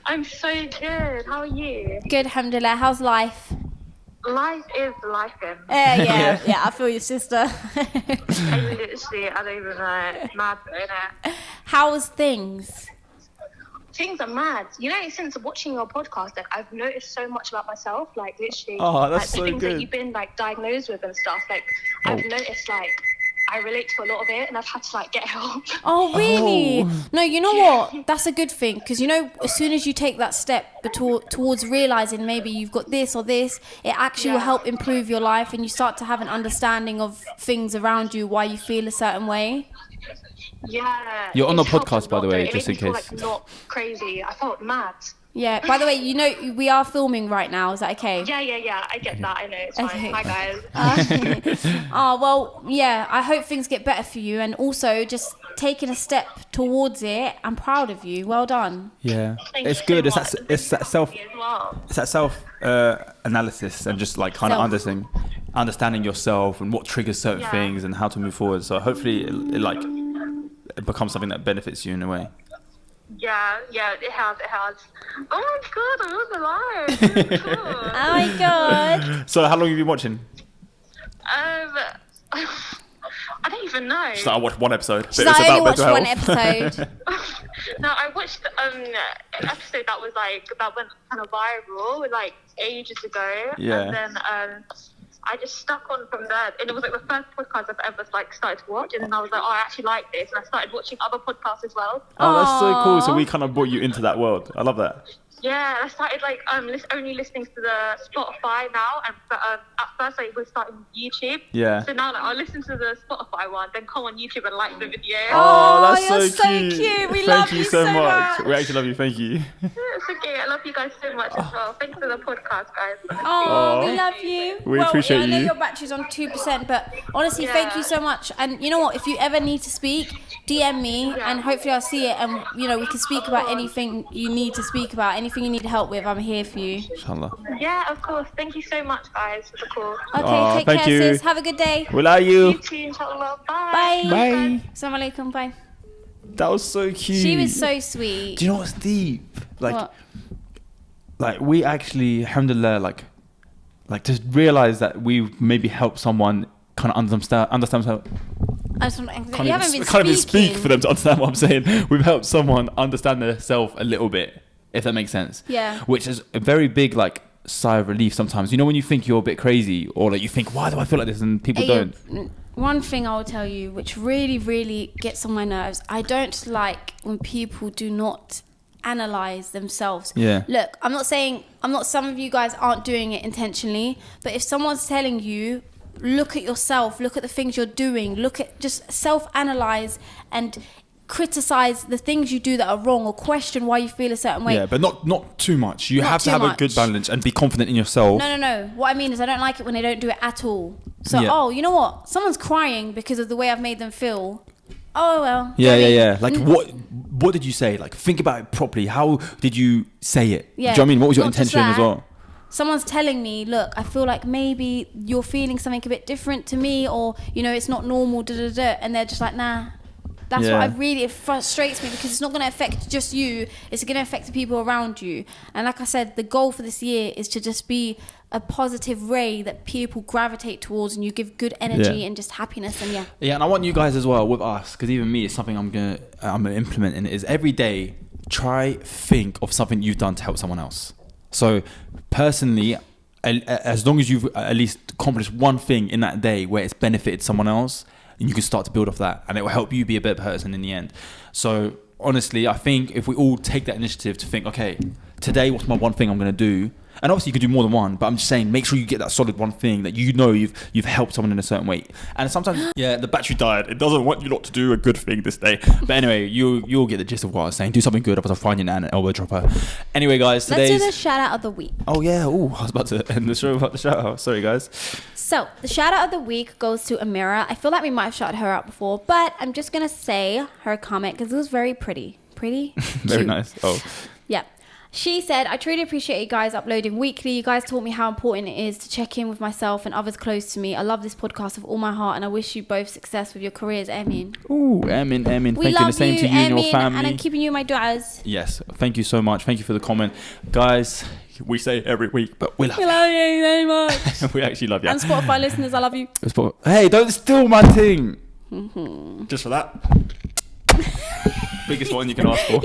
I'm so good. How are you? Good, alhamdulillah. How's life? Life is lifing. Yeah, I feel your sister. I don't even know. It's mad, isn't it? How's things? Things are mad. You know, since watching your podcast, like I've noticed so much about myself. Like literally, Oh, that's like, the so things good. that you've been like diagnosed with and stuff. Like I've noticed like I relate to a lot of it, and I've had to like get help. Oh, really? No, you know what? That's a good thing, because you know, as soon as you take that step towards realizing maybe you've got this or this, it actually will help improve your life, and you start to have an understanding of things around you, why you feel a certain way. Yeah. You're on the it's helped podcast, a by the lot, way, though. just It in made me case. feel, like, not crazy. I felt mad. Yeah. By the way, you know we are filming right now. Is that okay? Yeah. I get that. I know. It's fine. Okay. Hi, guys. Oh, well, yeah. I hope things get better for you, and also just taking a step towards it. I'm proud of you. Well done. Yeah, Thank it's you good. so It's much. that self. You as well. It's that self analysis and just like kind of understanding yourself and what triggers certain things and how to move forward. So hopefully it becomes something that benefits you in a way. Yeah, it has. Oh my god, I was alive. Cool. Oh my god. So how long have you been watching? I don't even know. Just like, I watched one episode. But She's it was like, I only about watched mental one health. episode. No, I watched an episode that was like that went kind of viral like ages ago. Yeah. And then I just stuck on from there, and it was like the first podcast I've ever like started to watch, and then I was like, oh, I actually like this, and I started watching other podcasts as well. Oh, that's so cool. So Aww. we kind of brought you into that world. I love that. Yeah, I started like only listening to the Spotify now, and at first I was starting YouTube. Yeah. So now like, I'll listen to the Spotify one, then come on YouTube and like the video. Oh, that's you're so so cute. cute. We Thank love you you so so much. much. We actually love you. Thank you. It's okay. I love you guys so much as well. Thanks for the podcast, guys. Oh, we love you. We appreciate I know you. your battery's on 2%, but honestly, thank you so much. And you know what? If you ever need to speak, DM me, and hopefully I'll see it, and you know we can speak about anything you need to speak about, anything you need help with. I'm here for you. Inshallah. Yeah, of course. Thank you so much, guys, for the call. Okay, Aw, take thank care, you. sis. Have a good day. We love you. You too, inshallah. Bye. Bye. Bye. Assalamu alaikum. Bye. That was so cute. She was so sweet. Do you know what's deep? What? Like we actually, alhamdulillah, like to realize that we maybe help someone kind of understand. I just want to, you haven't been Can't even speaking. speak for them to understand what I'm saying. We've helped someone understand themselves a little bit, if that makes sense. Yeah. Which is a very big like sigh of relief sometimes. You know when you think you're a bit crazy, or like you think, why do I feel like this, and people don't. One thing I will tell you, which really, really gets on my nerves, I don't like when people do not analyze themselves. Yeah. Look, some of you guys aren't doing it intentionally, but if someone's telling you, look at yourself, look at the things you're doing, just self-analyze and criticize the things you do that are wrong, or question why you feel a certain way. Yeah, but not too much. You Not have to too have a much. good balance and be confident in yourself. No. What I mean is I don't like it when they don't do it at all. So, Yeah. you know what? Someone's crying because of the way I've made them feel. Oh, well. Yeah. Like, what did you say? Like, think about it properly. How did you say it? Yeah. Do you know what I mean? What was your Not just intention as that. well? Someone's telling me, look, I feel like maybe you're feeling something a bit different to me, or, you know, it's not normal, and they're just like, nah. That's Yeah. it frustrates me, because it's not going to affect just you, it's going to affect the people around you. And like I said, the goal for this year is to just be a positive ray that people gravitate towards, and you give good energy and just happiness. And Yeah, and I want you guys as well with us, because even me, it's something I'm gonna implement in it, is every day think of something you've done to help someone else. So personally, as long as you've at least accomplished one thing in that day where it's benefited someone else, and you can start to build off that, and it will help you be a better person in the end. So honestly, I think if we all take that initiative to think, okay, today, what's my one thing I'm going to do? And obviously you could do more than one, but I'm just saying, make sure you get that solid one thing that you know you've helped someone in a certain way. And sometimes, the battery died. It doesn't want you lot to do a good thing this day. But anyway, you'll get the gist of what I was saying. Do something good, otherwise I'll find you an elbow dropper. Anyway, guys, let's do the shout out of the week. Oh yeah, I was about to end the show without the shout out. Sorry, guys. So the shout out of the week goes to Amira. I feel like we might have shouted her out before, but I'm just gonna say her comment because it was very pretty. Very cute. Nice. Oh. Yeah. She said, I truly appreciate you guys uploading weekly. You guys taught me how important it is to check in with myself and others close to me. I love this podcast with all my heart, and I wish you both success with your careers. Amin. Ooh, amin. Thank you. The same to you and your family. And I'm keeping you in my du'as. Yes. Thank you so much. Thank you for the comment. Guys, we say it every week, but we love you very much. We actually love you. And Spotify listeners, I love you. Hey, don't steal my thing. Just for that. Biggest one you can ask for.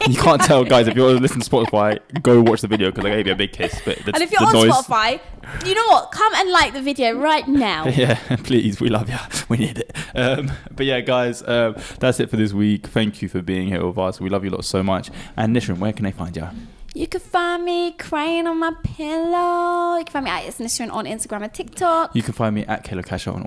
You can't tell, guys. If you're listening to Spotify, go watch the video because I gave you a big kiss. But and if you're on Spotify, you know what? Come and like the video right now. Yeah, please. We love you. We need it. But yeah, guys, that's it for this week. Thank you for being here with us. We love you lot so much. And Nisrin, where can they find you? You can find me crying on my pillow. You can find me at Nisrin on Instagram and TikTok. You can find me at Kayla Casher on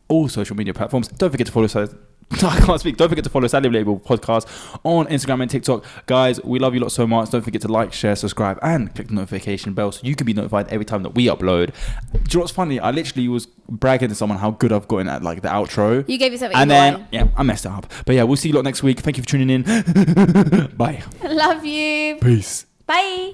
all social media platforms. Don't forget to follow us. I can't speak. Don't forget to follow Relatable podcast on Instagram and TikTok. Guys, we love you lot so much. Don't forget to like, share, subscribe, and click the notification bell so you can be notified every time that we upload. Do you know what's funny? I literally was bragging to someone how good I've gotten at like the outro. You gave yourself and then I messed it up. But yeah, we'll see you lot next week. Thank you for tuning in. Bye. Love you. Peace. Bye.